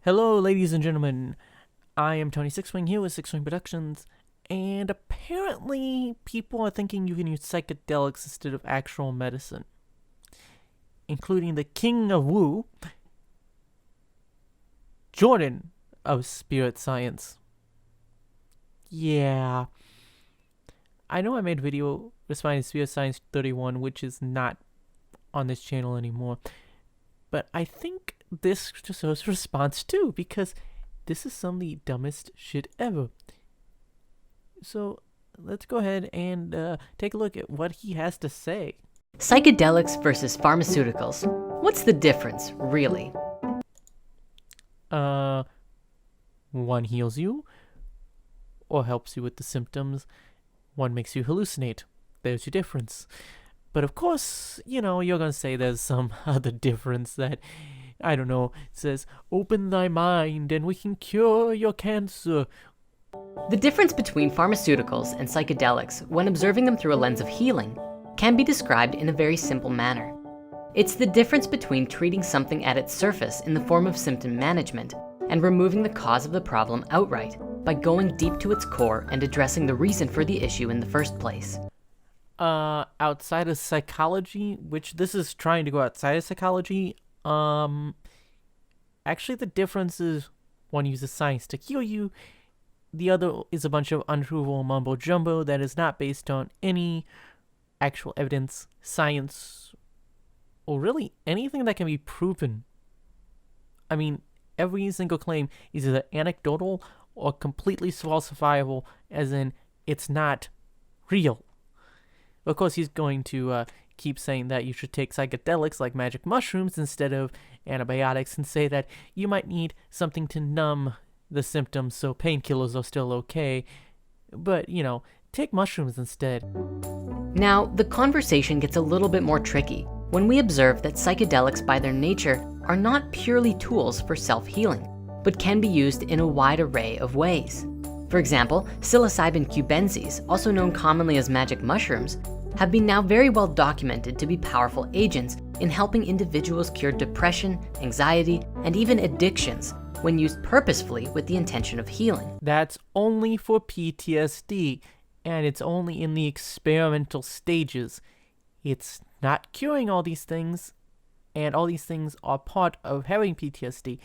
Hello, ladies and gentlemen. I am Tony Sixwing here with Sixwing Productions, and apparently people are thinking you can use psychedelics instead of actual medicine, including the king of woo, Jordan of spirit science. Yeah, I know I made a video responding to Spirit Science 31, which is not on this channel anymore, but I think this deserves a response too, because this is some of the dumbest shit ever. So let's go ahead and take a look at what he has to say. Psychedelics versus pharmaceuticals. What's the difference, really? One heals you or helps you with the symptoms. One makes you hallucinate. There's your difference. But of course, you're gonna say there's some other difference that, I don't know, says, open thy mind and we can cure your cancer. The difference between pharmaceuticals and psychedelics, when observing them through a lens of healing, can be described in a very simple manner. It's the difference between treating something at its surface in the form of symptom management and removing the cause of the problem outright by going deep to its core and addressing the reason for the issue in the first place. Outside of psychology, which this is trying to go outside of psychology, actually the difference is one uses science to heal you, the other is a bunch of unprovable mumbo jumbo that is not based on any actual evidence, science, or really anything that can be proven. I mean, every single claim is either anecdotal or completely falsifiable, as in it's not real. Of course, he's going to keep saying that you should take psychedelics like magic mushrooms instead of antibiotics, and say that you might need something to numb the symptoms so painkillers are still okay. But, take mushrooms instead. Now, the conversation gets a little bit more tricky when we observe that psychedelics by their nature are not purely tools for self-healing, but can be used in a wide array of ways. For example, psilocybin cubensis, also known commonly as magic mushrooms, have been now very well documented to be powerful agents in helping individuals cure depression, anxiety, and even addictions when used purposefully with the intention of healing. That's only for PTSD, and it's only in the experimental stages. It's not curing all these things, and all these things are part of having PTSD.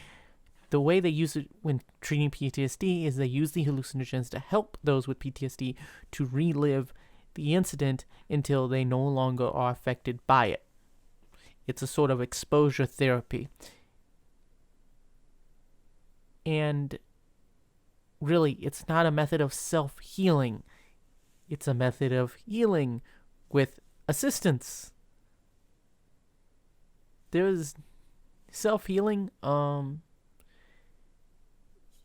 The way they use it when treating PTSD is they use the hallucinogens to help those with PTSD to relive the incident until they no longer are affected by it. It's a sort of exposure therapy. And really, it's not a method of self-healing. It's a method of healing with assistance. There's self-healing,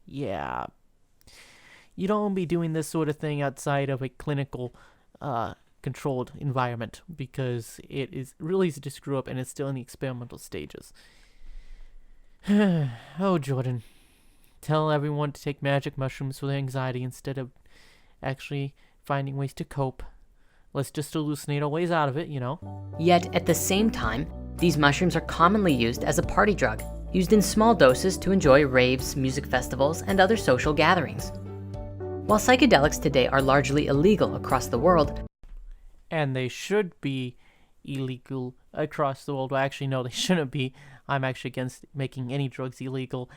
yeah. You don't be doing this sort of thing outside of a clinical, controlled environment, because it is really easy to screw up and it's still in the experimental stages. Oh, Jordan. Tell everyone to take magic mushrooms for their anxiety instead of actually finding ways to cope. Let's just hallucinate our ways out of it, Yet, at the same time, these mushrooms are commonly used as a party drug, used in small doses to enjoy raves, music festivals, and other social gatherings. While psychedelics today are largely illegal across the world, and they should be illegal across the world. Well, actually, no, they shouldn't be. I'm actually against making any drugs illegal.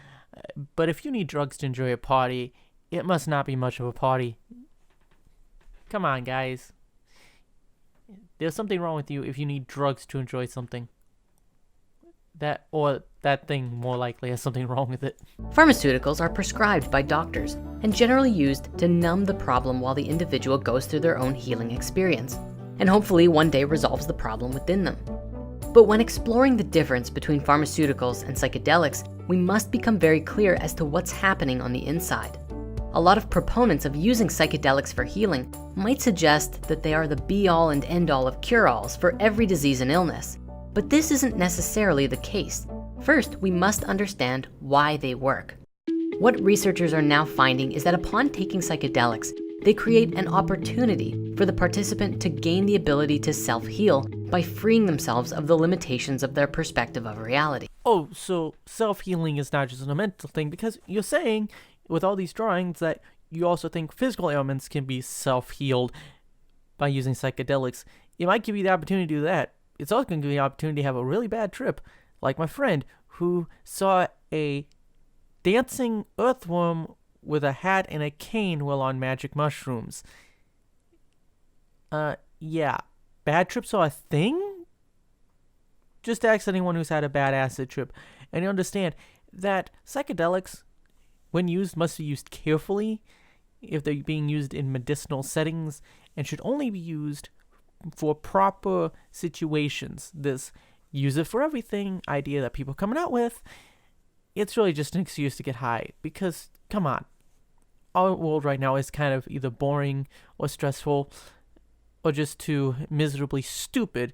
But if you need drugs to enjoy a party, it must not be much of a party. Come on, guys. There's something wrong with you if you need drugs to enjoy something. That thing more likely has something wrong with it. Pharmaceuticals are prescribed by doctors and generally used to numb the problem while the individual goes through their own healing experience, and hopefully one day resolves the problem within them. But when exploring the difference between pharmaceuticals and psychedelics, we must become very clear as to what's happening on the inside. A lot of proponents of using psychedelics for healing might suggest that they are the be-all and end-all of cure-alls for every disease and illness. But this isn't necessarily the case. First, we must understand why they work. What researchers are now finding is that upon taking psychedelics, they create an opportunity for the participant to gain the ability to self-heal by freeing themselves of the limitations of their perspective of reality. oh, so self-healing is not just a mental thing, because you're saying with all these drawings that you also think physical ailments can be self-healed by using psychedelics. It might give you the opportunity to do that. It's also going to give you the opportunity to have a really bad trip, like my friend who saw a dancing earthworm with a hat and a cane while on magic mushrooms. Yeah. Bad trips are a thing? Just ask anyone who's had a bad acid trip, and you understand that psychedelics, when used, must be used carefully if they're being used in medicinal settings, and should only be used for proper situations. This use it for everything idea that people are coming out with, it's really just an excuse to get high. Because, come on, our world right now is kind of either boring or stressful or just too miserably stupid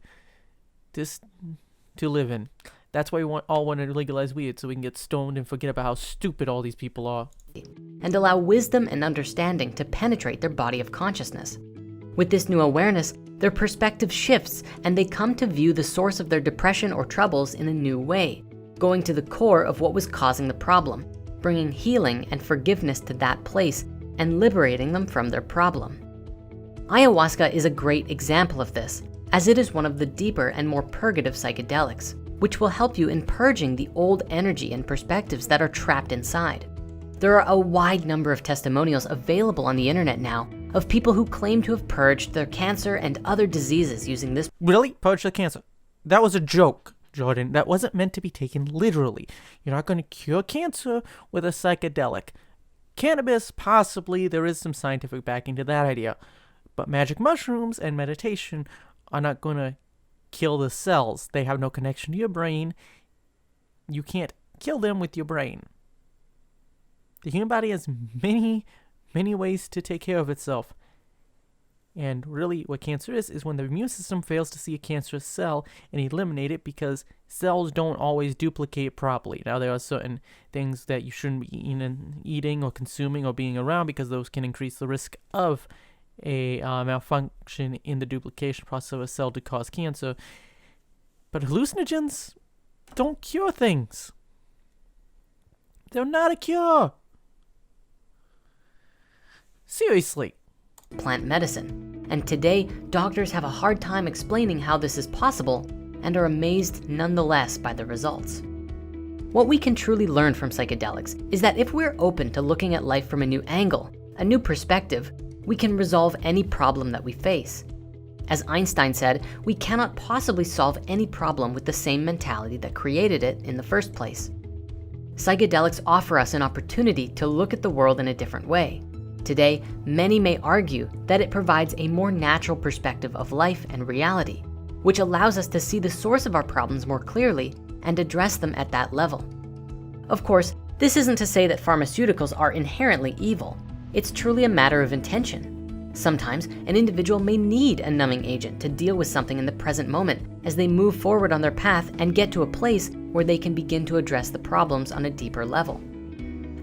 to live in. That's why we all want to legalize weed, so we can get stoned and forget about how stupid all these people are. And allow wisdom and understanding to penetrate their body of consciousness. With this new awareness, their perspective shifts and they come to view the source of their depression or troubles in a new way, going to the core of what was causing the problem, bringing healing and forgiveness to that place and liberating them from their problem. Ayahuasca is a great example of this, as it is one of the deeper and more purgative psychedelics, which will help you in purging the old energy and perspectives that are trapped inside. There are a wide number of testimonials available on the internet now of people who claim to have purged their cancer and other diseases using this. Really? Purge the cancer? That was a joke, Jordan. That wasn't meant to be taken literally. You're not going to cure cancer with a psychedelic. Cannabis, possibly, there is some scientific backing to that idea. But magic mushrooms and meditation are not going to kill the cells. They have no connection to your brain. You can't kill them with your brain. The human body has many ways to take care of itself. And really what cancer is when the immune system fails to see a cancerous cell and eliminate it, because cells don't always duplicate properly. Now, there are certain things that you shouldn't be eating or consuming or being around, because those can increase the risk of a malfunction in the duplication process of a cell to cause cancer. But hallucinogens don't cure things. They're not a cure. Seriously. Plant medicine. And today, doctors have a hard time explaining how this is possible and are amazed nonetheless by the results. What we can truly learn from psychedelics is that if we're open to looking at life from a new angle, a new perspective, we can resolve any problem that we face. As Einstein said, we cannot possibly solve any problem with the same mentality that created it in the first place. Psychedelics offer us an opportunity to look at the world in a different way. Today, many may argue that it provides a more natural perspective of life and reality, which allows us to see the source of our problems more clearly and address them at that level. Of course, this isn't to say that pharmaceuticals are inherently evil. It's truly a matter of intention. Sometimes an individual may need a numbing agent to deal with something in the present moment as they move forward on their path and get to a place where they can begin to address the problems on a deeper level.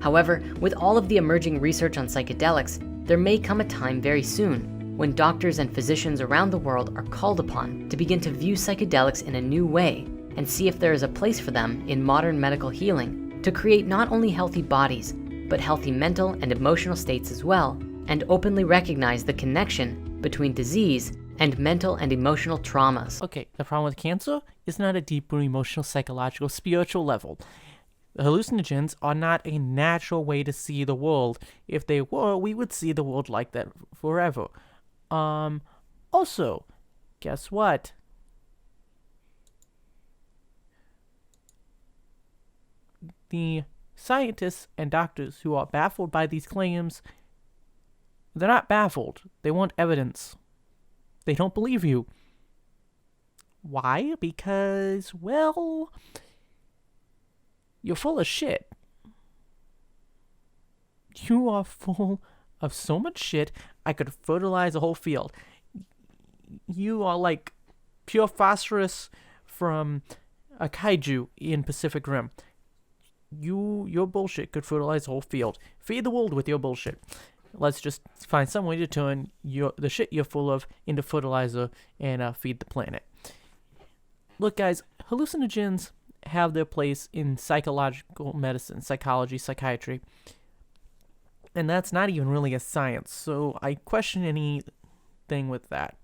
However, with all of the emerging research on psychedelics, there may come a time very soon when doctors and physicians around the world are called upon to begin to view psychedelics in a new way and see if there is a place for them in modern medical healing to create not only healthy bodies, but healthy mental and emotional states as well, and openly recognize the connection between disease and mental and emotional traumas. Okay, the problem with cancer is not a deeper emotional, psychological, spiritual level. Hallucinogens are not a natural way to see the world. If they were, we would see the world like that forever. Also, guess what? The scientists and doctors who are baffled by these claims, they're not baffled. They want evidence. They don't believe you. Why? Because, well, you're full of shit. You are full of so much shit, I could fertilize a whole field. You are like pure phosphorus from a kaiju in Pacific Rim. Your bullshit could fertilize a whole field. Feed the world with your bullshit. Let's just find some way to turn the shit you're full of into fertilizer and feed the planet. Look, guys, hallucinogens have their place in psychological medicine, psychology, psychiatry. And that's not even really a science, so I question anything with that.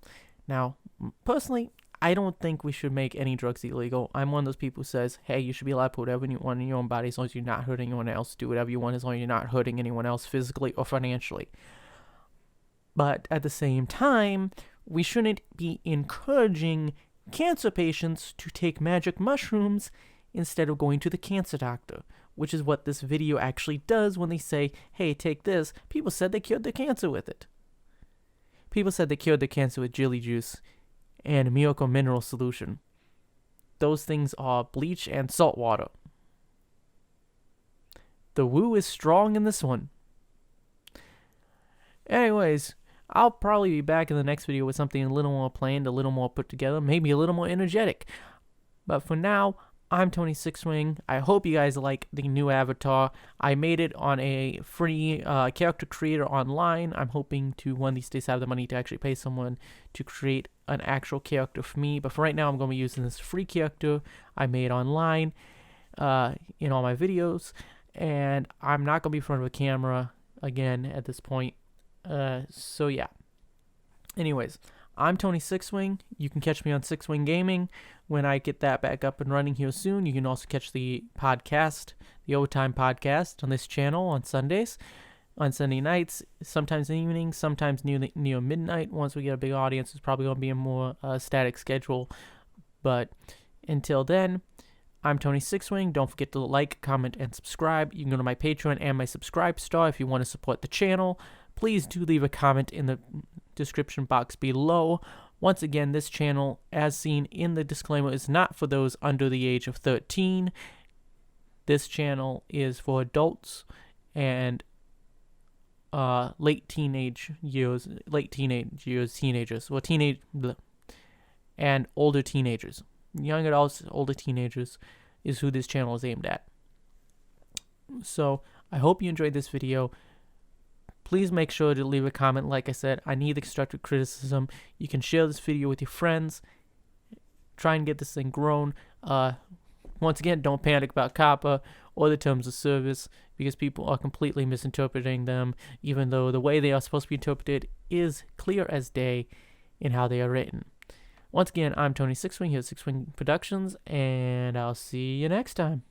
Now, personally, I don't think we should make any drugs illegal. I'm one of those people who says, hey, you should be allowed to put whatever you want in your own body as long as you're not hurting anyone else. Do whatever you want as long as you're not hurting anyone else physically or financially. But at the same time, we shouldn't be encouraging cancer patients to take magic mushrooms instead of going to the cancer doctor, which is what this video actually does when they say, hey, take this. People said they cured their cancer with it. People said they cured their cancer with jelly juice and miracle mineral solution. Those things are bleach and salt water. The woo is strong in this one. Anyways, I'll probably be back in the next video with something a little more planned, a little more put together, maybe a little more energetic. But for now, I'm Tony Sixwing. I hope you guys like the new avatar. I made it on a free character creator online. I'm hoping to one of these days have the money to actually pay someone to create an actual character for me. But for right now, I'm going to be using this free character I made online in all my videos. And I'm not going to be in front of a camera again at this point. So yeah. Anyways, I'm Tony Sixwing. You can catch me on Sixwing Gaming when I get that back up and running here soon. You can also catch the podcast, the Overtime Podcast, on this channel on Sundays, on Sunday nights, sometimes in the evening, sometimes near midnight. Once we get a big audience, it's probably going to be a more static schedule. But until then, I'm Tony Sixwing. Don't forget to like, comment, and subscribe. You can go to my Patreon and my Subscribe Star if you want to support the channel. Please do leave a comment in the description box below. Once again, this channel, as seen in the disclaimer, is not for those under the age of 13. This channel is for adults and teenagers, and older teenagers. Young adults, older teenagers is who this channel is aimed at. So, I hope you enjoyed this video. Please make sure to leave a comment. Like I said, I need the constructive criticism. You can share this video with your friends. Try and get this thing grown. Once again, don't panic about COPPA or the terms of service because people are completely misinterpreting them, even though the way they are supposed to be interpreted is clear as day in how they are written. Once again, I'm Tony Sixwing here at Sixwingproductions, and I'll see you next time.